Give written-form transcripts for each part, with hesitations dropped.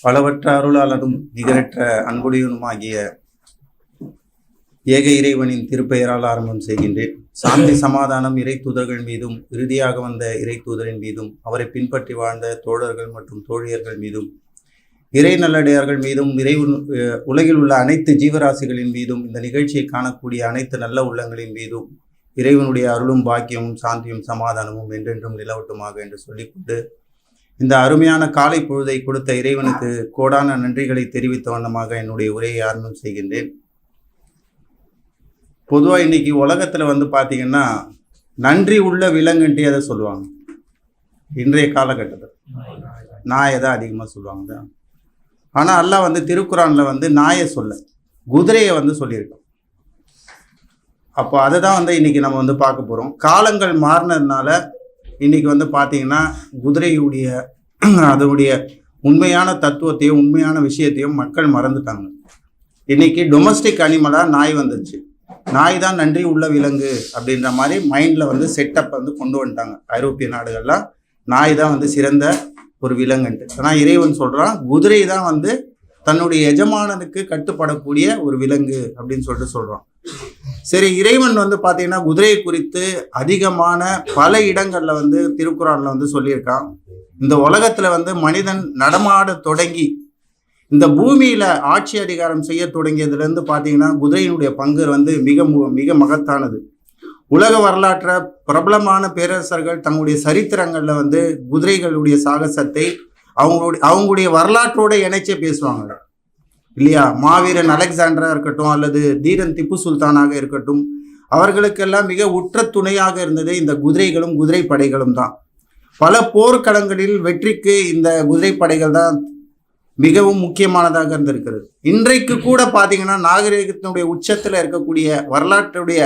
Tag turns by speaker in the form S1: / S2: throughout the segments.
S1: அளவற்ற அருளாளனும் நிகரற்ற அன்புடையனுமாகிய ஏக இறைவனின் திருப்பெயரால் ஆரம்பம் செய்கின்றேன். சாந்தி சமாதானம் இறை தூதர்கள் மீதும் இறுதியாக வந்த இறை தூதரின் மீதும் அவரை பின்பற்றி வாழ்ந்த தோழர்கள் மற்றும் தோழியர்கள் மீதும் இறை நல்லடியார்கள் மீதும் உலகில் உள்ள அனைத்து ஜீவராசிகளின் மீதும் இந்த நிகழ்ச்சியை காணக்கூடிய அனைத்து நல்ல உள்ளங்களின் மீதும் இறைவனுடைய அருளும் பாக்கியமும் சாந்தியும் சமாதானமும் என்றென்றும் நிலவட்டுமாக என்று சொல்லிக்கொண்டு இந்த அருமையான காலை பொழுதை கொடுத்த இறைவனுக்கு கோடான நன்றிகளை தெரிவித்த வண்ணமாக என்னுடைய உரையை ஆரம்பம் செய்கின்றேன். பொதுவாக இன்னைக்கு உலகத்தில் பார்த்தீங்கன்னா நன்றி உள்ள விலங்குன்ட்டு எதை சொல்லுவாங்க? இன்றைய காலகட்டத்தில் நாயை தான் அதிகமாக சொல்லுவாங்க. ஆனால் அல்லாஹ் திருக்குறானில் நாயை சொல்ல குதிரையை சொல்லியிருக்கோம். அப்போ அதை தான் இன்னைக்கு நம்ம பார்க்க போகிறோம். காலங்கள் மாறினதுனால இன்னைக்கு பார்த்தீங்கன்னா குதிரையுடைய அதனுடைய உண்மையான தத்துவத்தையும் உண்மையான விஷயத்தையும் மக்கள் மறந்துட்டாங்க. இன்னைக்கு டொமஸ்டிக் அனிமலாக நாய் வந்துருச்சு. நாய் தான் நன்றி உள்ள விலங்கு அப்படின்ற மாதிரி மைண்டில் செட்டப் கொண்டு வந்துட்டாங்க. ஐரோப்பிய நாடுகள்லாம் நாய் தான் சிறந்த ஒரு விலங்குன்ட்டு. ஆனால் இறைவன் சொல்கிறான் குதிரை தான் தன்னுடைய எஜமானனுக்கு கட்டுப்படக்கூடிய ஒரு விலங்கு அப்படின்னு சொல்கிறான். சரி, இறைவன் பார்த்தீங்கன்னா குதிரையை குறித்து அதிகமான பல இடங்களில் திருக்குறானில் சொல்லியிருக்கான். இந்த உலகத்தில் மனிதன் நடமாட தொடங்கி இந்த பூமியில் ஆட்சி அதிகாரம் செய்ய தொடங்கியதுலேருந்து பார்த்தீங்கன்னா குதிரையினுடைய பங்கு மிக மிக மகத்தானது. உலக வரலாற்றை பிரபலமான பேரரசர்கள் தங்களுடைய சரித்திரங்களில் குதிரைகளுடைய சாகசத்தை அவங்களுடைய வரலாற்றோட இணைச்சே பேசுவாங்க இல்லையா? மாவீரன் அலெக்சாண்டரா இருக்கட்டும் அல்லது தீரன் திப்பு சுல்தானாக இருக்கட்டும், அவர்களுக்கெல்லாம் மிக உற்ற துணையாக இருந்தது இந்த குதிரைகளும் குதிரை படைகளும் தான். பல போர்க்களங்களில் வெற்றிக்கு இந்த குதிரை படைகள் தான் மிகவும் முக்கியமானதாக இருந்திருக்கிறது. இன்றைக்கு கூட பார்த்தீங்கன்னா நாகரிகத்தினுடைய உச்சத்தில் இருக்கக்கூடிய வரலாற்றுடைய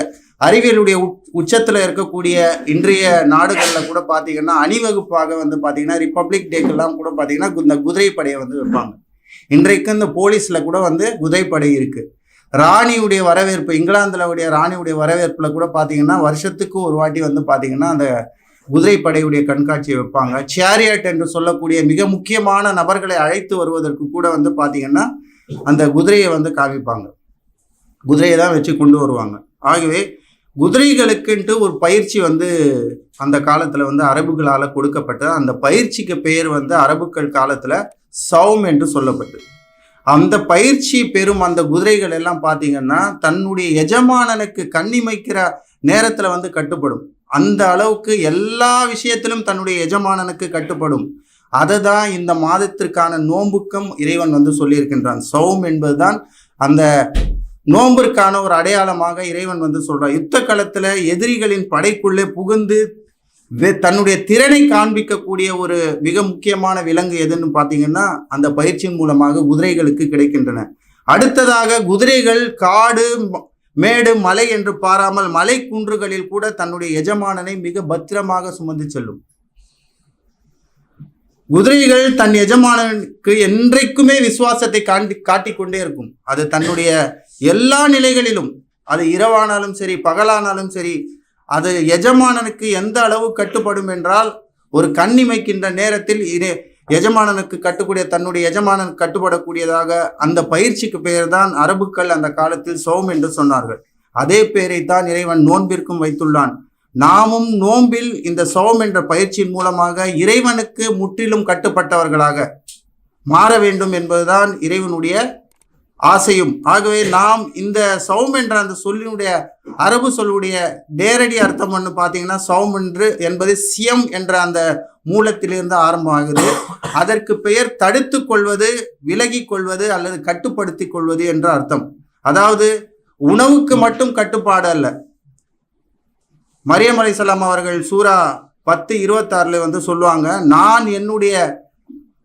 S1: அறிவியலுடைய உச்சத்தில் இருக்கக்கூடிய இன்றைய நாடுகளில் கூட பார்த்தீங்கன்னா அணிவகுப்பாக பார்த்தீங்கன்னா ரிப்பப்ளிக் டேக்கெல்லாம் கூட பார்த்தீங்கன்னா இந்த குதிரை படையை வைப்பாங்க. இன்றைக்கு இந்த போலீஸில் கூட குதிரைப்படை இருக்குது. ராணியுடைய வரவேற்பு, இங்கிலாந்துடைய ராணியுடைய வரவேற்பில் கூட பார்த்தீங்கன்னா வருஷத்துக்கு ஒரு வாட்டி பார்த்தீங்கன்னா அந்த குதிரைப்படையுடைய கண்காட்சியை வைப்பாங்க. சேரியட் என்று சொல்லக்கூடிய மிக முக்கியமான நபர்களை அழைத்து வருவதற்கு கூட பார்த்தீங்கன்னா அந்த குதிரையை காமிப்பாங்க. குதிரையை தான் வச்சு கொண்டு வருவாங்க. ஆகவே குதிரைகளுக்குன்ட்டு ஒரு பயிற்சி அந்த காலத்தில் அரபுகளால் கொடுக்கப்பட்டது. அந்த பயிற்சிக்கு பெயர் அரபுக்கள் காலத்தில் சௌம் என்று சொல்லப்பட்டது. அந்த பயிற்சி பெறும் அந்த குதிரைகள் எல்லாம் பார்த்தீங்கன்னா தன்னுடைய எஜமானனுக்கு கண்ணிமைக்கிற நேரத்தில் கட்டுப்படும். அந்த அளவுக்கு எல்லா விஷயத்திலும் தன்னுடைய எஜமானனுக்கு கட்டுப்படும். அதை தான் இந்த மாதத்திற்கான நோன்புக்கும் இறைவன் சொல்லியிருக்கின்றான். சௌம் என்பதுதான் அந்த நோம்பிற்கான ஒரு அடையாளமாக இறைவன் சொல்றான். யுத்த களத்துல எதிரிகளின் படைக்குள்ளே புகுந்து தன்னுடைய திறனை காண்பிக்கக்கூடிய ஒரு மிக முக்கியமான விலங்கு எதுன்னு பார்த்தீங்கன்னா அந்த பயிற்சியின் மூலமாக குதிரைகளுக்கு கிடைக்கின்றன. அடுத்ததாக குதிரைகள் காடு மேடு மலை என்று பாராமல் மலை குன்றுகளில் கூட தன்னுடைய எஜமானனை மிக பத்திரமாக சுமந்து செல்லும். குதிரைகள் தன் எஜமானனுக்கு என்றைக்குமே விசுவாசத்தை காட்டிக்கொண்டே இருக்கும். அது தன்னுடைய எல்லா நிலைகளிலும், அது இரவானாலும் சரி பகலானாலும் சரி, அது எஜமானனுக்கு எந்த அளவு கட்டுப்படும் என்றால் ஒரு கண்ணிமைக்கின்ற நேரத்தில் எஜமானனுக்கு தன்னுடைய எஜமானனுக்கு கட்டுப்படக்கூடியதாக அந்த பயிற்சிக்கு பெயர் தான் அரபுக்கள் அந்த காலத்தில் சௌம் என்று சொன்னார்கள். அதே பெயரை தான் இறைவன் நோன்பிற்கும் வைத்துள்ளான். நாமும் நோன்பில் இந்த சௌம் என்ற பயிற்சியின் மூலமாக இறைவனுக்கு முற்றிலும் கட்டுப்பட்டவர்களாக மாற வேண்டும் என்பதுதான் இறைவனுடைய ஆசையும். ஆகவே நாம் இந்த சௌம் என்ற அந்த சொல்லினுடைய அரபு சொல்லுடைய நேரடி அர்த்தம் பார்த்தீங்கன்னா சௌம் என்பது சியம் என்ற அந்த மூலத்திலிருந்து ஆரம்பமாகுது. அதற்கு பெயர் தடுத்து கொள்வது, விலகி கொள்வது அல்லது கட்டுப்படுத்தி கொள்வது என்ற அர்த்தம். அதாவது உணவுக்கு மட்டும் கட்டுப்பாடு அல்ல. மரியம் அலைஹிஸ்ஸலாம் அவர்கள் சூரா 10:26 சொல்லுவாங்க, நான் என்னுடைய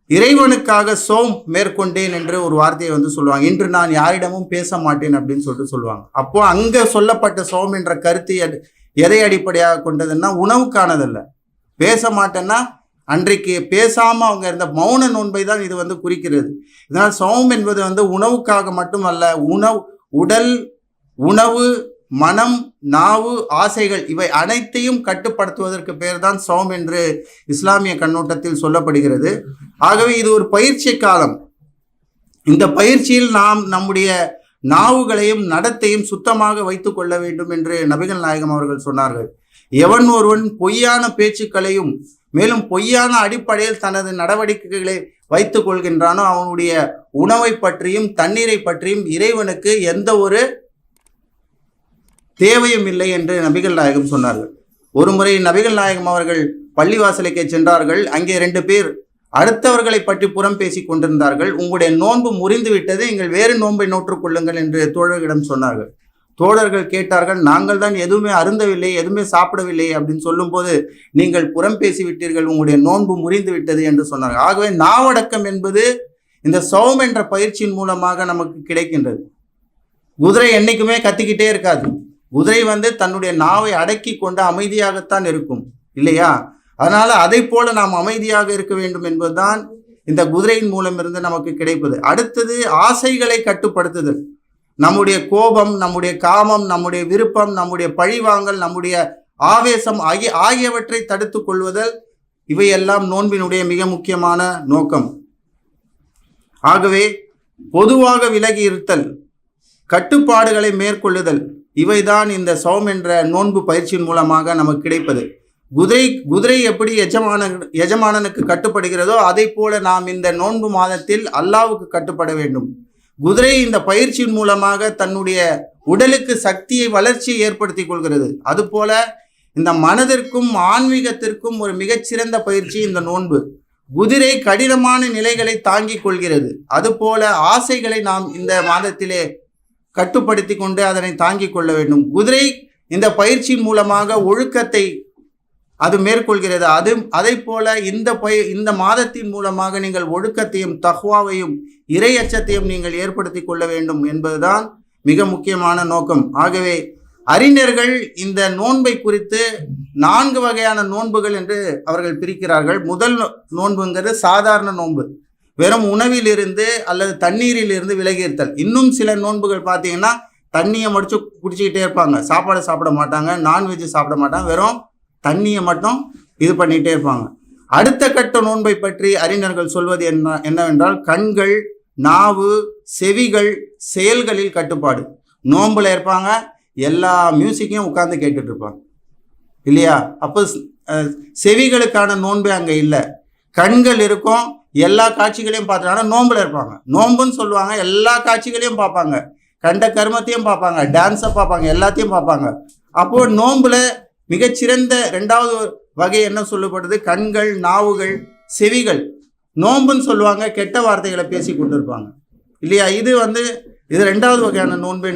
S1: இறைவனுக்காக சௌம் மேற்கொண்டேன் என்று ஒரு வார்த்தையை சொல்லுவாங்க. இன்று நான் யாரிடமும் பேச மாட்டேன் அப்படின்னு சொல்லுவாங்க. அப்போ அங்க சொல்லப்பட்ட சௌம் என்ற கருத்து எதை அடிப்படையாக கொண்டதுன்னா உணவுக்கானதல்ல. பேச மாட்டேன்னா அன்றைக்கு பேசாம அவங்க இருந்த மௌன நோன்பை தான் இது குறிக்கிறது. இதனால் சௌம் என்பது உணவுக்காக மட்டுமல்ல, உடல், உணவு, மனம், நாவு, ஆசைகள் இவை அனைத்தையும் கட்டுப்படுத்துவதற்கு பெயர் தான் சௌம் என்று இஸ்லாமிய கண்ணோட்டத்தில் சொல்லப்படுகிறது. ஆகவே இது ஒரு பயிற்சி காலம். இந்த பயிற்சியில் நாம் நம்முடைய நாவுகளையும் நடத்தையும் சுத்தமாக வைத்துக் கொள்ள வேண்டும் என்று நபிகள் நாயகம் அவர்கள் சொன்னார்கள். எவன் ஒருவன் பொய்யான பேச்சுக்களையும் மேலும் பொய்யான அடிப்படையில் தனது நடவடிக்கைகளை வைத்துக் கொள்கின்றானோ அவனுடைய உணவை பற்றியும் தண்ணீரை பற்றியும் இறைவனுக்கு எந்த ஒரு தேவையும் இல்லை என்று நபிகள் நாயகம் சொன்னார்கள். ஒரு முறை நபிகள் நாயகம் அவர்கள் பள்ளிவாசலுக்கு சென்றார்கள். அங்கே 2 பேர் அடுத்தவர்களை பற்றி புறம் பேசி கொண்டிருந்தார்கள். உங்களுடைய நோன்பு முறிந்து விட்டது, நீங்கள் வேறு நோன்பை நோற்றுக் கொள்ளுங்கள் என்று தோழர்களிடம் சொன்னார்கள். தோழர்கள் கேட்டார்கள், நாங்கள் தான் எதுவுமே அருந்தவில்லை, எதுவுமே சாப்பிடவில்லை அப்படின்னு சொல்லும்போது நீங்கள் புறம் பேசி விட்டீர்கள், உங்களுடைய நோன்பு முறிந்து விட்டது என்று சொன்னார்கள். ஆகவே நாவடக்கம் என்பது இந்த சௌம் என்ற பயிற்சியின் மூலமாக நமக்கு கிடைக்கின்றது. குதிரை என்னைக்குமே கத்திக்கிட்டே இருக்காது. குதிரை தன்னுடைய நாவை அடக்கி கொண்டு அமைதியாகத்தான் இருக்கும் இல்லையா? அதனால அதை போல நாம் அமைதியாக இருக்க வேண்டும் என்பதுதான் இந்த குதிரையின் மூலம் இருந்து நமக்கு கிடைப்பது. அடுத்தது ஆசைகளை கட்டுப்படுத்துதல். நம்முடைய கோபம், நம்முடைய காமம், நம்முடைய விருப்பம், நம்முடைய பழிவாங்கல், நம்முடைய ஆவேசம் ஆகியவற்றை தடுத்து கொள்வதல், இவையெல்லாம் நோன்பினுடைய மிக முக்கியமான நோக்கம். ஆகவே பொதுவாக விலகி இருத்தல், கட்டுப்பாடுகளை மேற்கொள்ளுதல், இவைதான் இந்த சௌம் என்ற நோன்பு பயிற்சியின் மூலமாக நமக்கு கிடைப்பது. குதிரை எப்படி எஜமானனுக்கு கட்டுப்படுகிறதோ அதை போல நாம் இந்த நோன்பு மாதத்தில் அல்லாவுக்கு கட்டுப்பட வேண்டும். குதிரை இந்த பயிற்சியின் மூலமாக தன்னுடைய உடலுக்கு சக்தியை வளர்ச்சியை ஏற்படுத்தி கொள்கிறது. அதுபோல இந்த மனதிற்கும் ஆன்மீகத்திற்கும் ஒரு மிகச்சிறந்த பயிற்சி இந்த நோன்பு. குதிரை கடினமான நிலைகளை தாங்கிக் கொள்கிறது. அதுபோல ஆசைகளை நாம் இந்த மாதத்திலே கட்டுப்படுத்தி கொண்டு அதனை தாங்கிக் கொள்ள வேண்டும். குதிரை இந்த பயிற்சியின் மூலமாக ஒழுக்கத்தை அது மேற்கொள்கிறது. அதை போல இந்த மாதத்தின் மூலமாக நீங்கள் ஒழுக்கத்தையும் தக்வாவையும் இறை அச்சத்தையும் நீங்கள் ஏற்படுத்தி கொள்ள வேண்டும் என்பதுதான் மிக முக்கியமான நோக்கம். ஆகவே அறிஞர்கள் இந்த நோன்பை குறித்து 4 வகையான நோன்புகள் என்று அவர்கள் பிரிக்கிறார்கள். முதல் நோன்புங்கிறது சாதாரண நோன்பு, வெறும் உணவிலிருந்து அல்லது தண்ணீரில் இருந்து விலகியிருத்தல். இன்னும் சில நோன்புகள் பார்த்தீங்கன்னா தண்ணியை முடிச்சு குடிச்சிக்கிட்டே இருப்பாங்க, சாப்பாடு சாப்பிட மாட்டாங்க, நான்வெஜ் சாப்பிட மாட்டாங்க, வெறும் தண்ணியை மட்டும் இது பண்ணிகிட்டே இருப்பாங்க. அடுத்த கட்ட நோன்பை பற்றி அறிஞர்கள் சொல்வது என்னவென்றால் கண்கள், நாவு, செவிகள், செயல்களில் கட்டுப்பாடு. நோன்புல இருப்பாங்க, எல்லா மியூசிக்கையும் உட்கார்ந்து கேட்டுட்டு இருப்பாங்க இல்லையா? அப்போ செவிகளுக்கான நோன்பே அங்கே இல்லை. கண்கள் இருக்கும், எல்லா காட்சிகளையும் பார்த்துட்டாங்க, நோன்புல இருப்பாங்க. நோன்புன்னு சொல்லுவாங்க, எல்லா காட்சிகளையும் பார்ப்பாங்க, கண்ட கர்மத்தையும் பார்ப்பாங்க, டான்ஸை பார்ப்பாங்க, எல்லாத்தையும் பார்ப்பாங்க. அப்போ நோன்புல மிகச்சிறந்த 2வது வகை என்ன சொல்லப்படுது? கண்கள், நாவுகள், செவிகள். நோன்புன்னு சொல்லுவாங்க, கெட்ட வார்த்தைகளை பேசி கொண்டிருப்பாங்க இல்லையா? இது 2வது வகையான நோன்பு.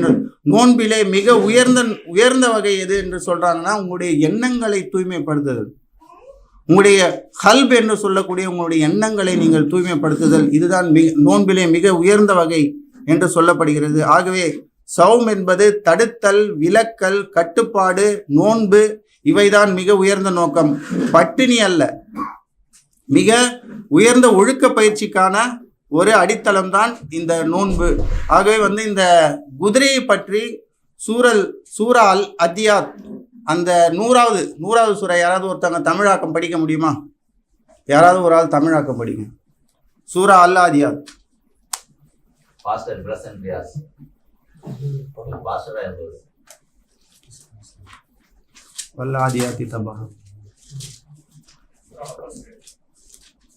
S1: நோன்பிலே மிக உயர்ந்த வகை எது என்று சொல்றாங்கன்னா உங்களுடைய எண்ணங்களை தூய்மைப்படுத்துதல், உங்களுடைய கல்ப் என்று சொல்லக்கூடிய உங்களுடைய எண்ணங்களை நீங்கள் தூய்மைப்படுத்துதல். இதுதான் நோன்பிலே மிக உயர்ந்த வகை என்று சொல்லப்படுகிறது. ஆகவே சௌம் என்பது தடுத்தல், விலக்கல், கட்டுப்பாடு, நோன்பு, இவைதான் மிக உயர்ந்த நோக்கம். பட்டினி அல்ல, மிக உயர்ந்த ஒழுக்க பயிற்சிக்கான ஒரு அடித்தளம் தான் இந்த நோன்பு. ஆகவே இந்த குதிரையை பற்றி சூரா அல் அத்தியாத், அந்த 100வது சூரா யாராவது ஒருத்தவங்க தமிழாக்கம் படிக்க முடியுமா? யாராவது ஒரு ஆள் தமிழாக்கம் படிங்க. சூரா அல் அத்தியாத். வல்லாதியாத்தி தபா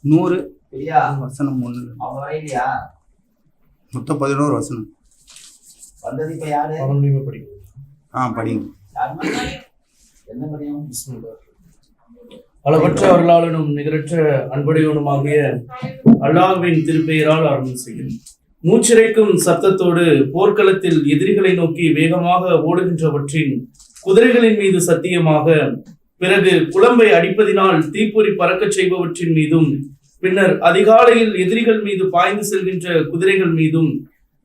S1: 100 வசனம் 1 மொத்தம் 11 வசனம். படிங்க.
S2: அளவற்ற அருளாளனும் நிகரற்ற அன்புடையவனுமாகிய அல்லாஹ்வின் திருப்பெயரால் ஆரம்பம் செய்யும். மூச்சிறைக்கும் சத்தத்தோடு போர்க்களத்தில் எதிரிகளை நோக்கி வேகமாக ஓடுகின்றவற்றின் குதிரைகளின் மீது சத்தியமாக, பிறகு குழம்பை அடிப்பதினால் தீப்பொறி பறக்கச் செய்பவற்றின் மீதும், பின்னர் அதிகாலையில் எதிரிகள் மீது பாய்ந்து செல்கின்ற குதிரைகள் மீதும்,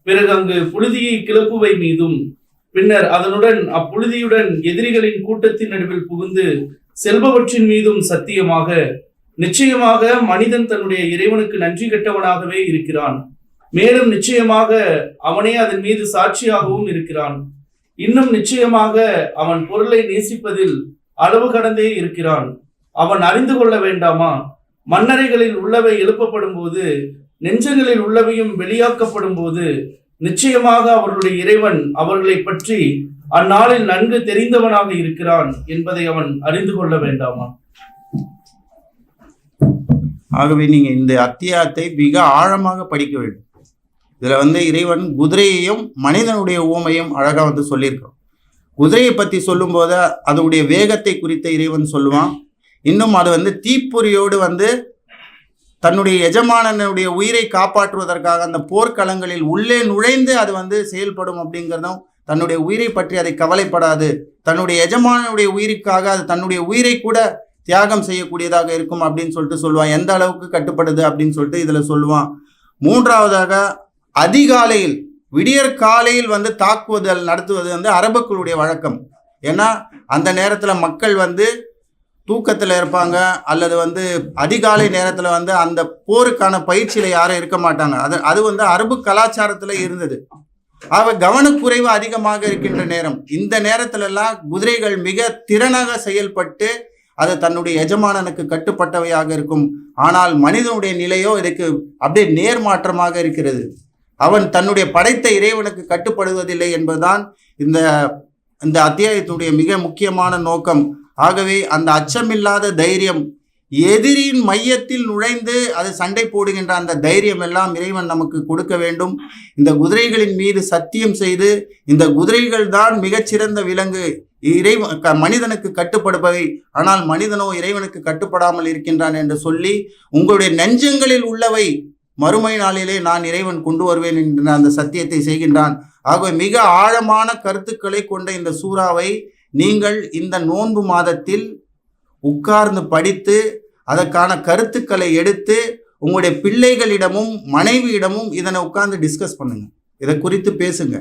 S2: பிறகு அங்கு புழுதியை கிளப்புவை மீதும், பின்னர் அதனுடன் அப்புழுதியுடன் எதிரிகளின் கூட்டத்தின் நடுவில் புகுந்து செல்பவற்றின் மீதும் சத்தியமாக, நிச்சயமாக மனிதன் தன்னுடைய இறைவனுக்கு நன்றி கெட்டவனாகவே இருக்கிறான். மேலும் நிச்சயமாக அவனே அதன் மீது சாட்சியாகவும் இருக்கிறான். இன்னும் நிச்சயமாக அவன் பொருளை நேசிப்பதில் அளவு கடந்தே இருக்கிறான். அவன் அறிந்து கொள்ள வேண்டாமா? மண்ணறைகளில் உள்ளவை எழுப்பப்படும் போது நெஞ்சங்களில் உள்ளவையும் வெளியாக்கப்படும் போது நிச்சயமாக அவர்களுடைய இறைவன் அவர்களை பற்றி அந்நாளில் நன்கு தெரிந்தவனாக இருக்கிறான் என்பதை அவன் அறிந்து கொள்ள வேண்டாமா?
S1: ஆகவே நீங்க இந்த அத்தியாயத்தை மிக ஆழமாக படிக்க வேண்டும். இதுல இறைவன் குதிரையையும் மனிதனுடைய ஊமையும் அழகா சொல்லியிருக்கிறோம். குதிரையை பற்றி சொல்லும்போது அதனுடைய வேகத்தை குறித்த இறைவன் சொல்லுவான். இன்னும் அது தீப்பொறியோடு தன்னுடைய எஜமானனுடைய உயிரை காப்பாற்றுவதற்காக அந்த போர்க்களங்களில் உள்ளே நுழைந்து அது செயல்படும் அப்படிங்கிறதும், தன்னுடைய உயிரை பற்றி அதை கவலைப்படாது, தன்னுடைய எஜமானனுடைய உயிருக்காக அது தன்னுடைய உயிரை கூட தியாகம் செய்யக்கூடியதாக இருக்கும் அப்படின்னு சொல்லுவான். எந்த அளவுக்கு கட்டுப்படுது அப்படின்னு சொல்லிட்டு இதுல சொல்லுவான். மூன்றாவதாக அதிகாலையில் விடியற் காலையில் தாக்குதல் நடத்துவது அரபுக்களுடைய வழக்கம். ஏன்னா அந்த நேரத்துல மக்கள் தூக்கத்துல இருப்பாங்க, அல்லது அதிகாலை நேரத்துல அந்த போருக்கான பயிற்சியில யாரும் இருக்க மாட்டாங்க. அது அரபு கலாச்சாரத்துல இருந்தது. ஆக கவனக்குறைவு அதிகமாக இருக்கின்ற நேரம். இந்த நேரத்துல எல்லாம் குதிரைகள் மிக திறனாக செயல்பட்டு அது தன்னுடைய எஜமானனுக்கு கட்டுப்பட்டவையாக இருக்கும். ஆனால் மனிதனுடைய நிலையோ இதுக்கு அப்படியே நேர்மாற்றமாக இருக்கிறது. அவன் தன்னுடைய படைத்த இறைவனுக்கு கட்டுப்படுவதில்லை என்பதுதான் இந்த அத்தியாயத்தினுடைய மிக முக்கியமான நோக்கம். ஆகவே அந்த அச்சமில்லாத தைரியம், எதிரியின் மையத்தில் நுழைந்து அது சண்டை போடுகின்ற அந்த தைரியம் எல்லாம் இறைவன் நமக்கு கொடுக்க வேண்டும். இந்த குதிரைகளின் மீது சத்தியம் செய்து, இந்த குதிரைகள் தான் மிகச்சிறந்த விலங்கு, மனிதனுக்கு கட்டுப்படுபவை, ஆனால் மனிதனோ இறைவனுக்கு கட்டுப்படாமல் இருக்கின்றான் என்று சொல்லி, உங்களுடைய நெஞ்சங்களில் உள்ளவை மறுமை நாளிலே நான் இறைவன் கொண்டு வருவேன் என்ற அந்த சத்தியத்தை செய்கின்றான். ஆகவே மிக ஆழமான கருத்துக்களை கொண்ட இந்த சூறாவை நீங்கள் இந்த நோன்பு மாதத்தில் உட்கார்ந்து படித்து அதற்கான கருத்துக்களை எடுத்து உங்களுடைய பிள்ளைகளிடமும் மனைவியிடமும் இதனை உட்கார்ந்து டிஸ்கஸ் பண்ணுங்க, இதை குறித்து பேசுங்க.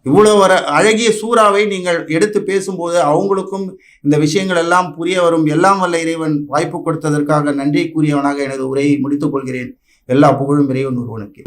S1: இவ்வளோ அழகிய சூறாவை நீங்கள் எடுத்து பேசும்போது அவங்களுக்கும் இந்த விஷயங்கள் எல்லாம் புரிய வரும். எல்லாம் வல்ல இறைவன் வாய்ப்பு கொடுத்ததற்காக நன்றி கூறியவனாக எனது உரையை முடித்துக் கொள்கிறேன். எல்லா புகழும் இறைவன் ஒருவனுக்கு.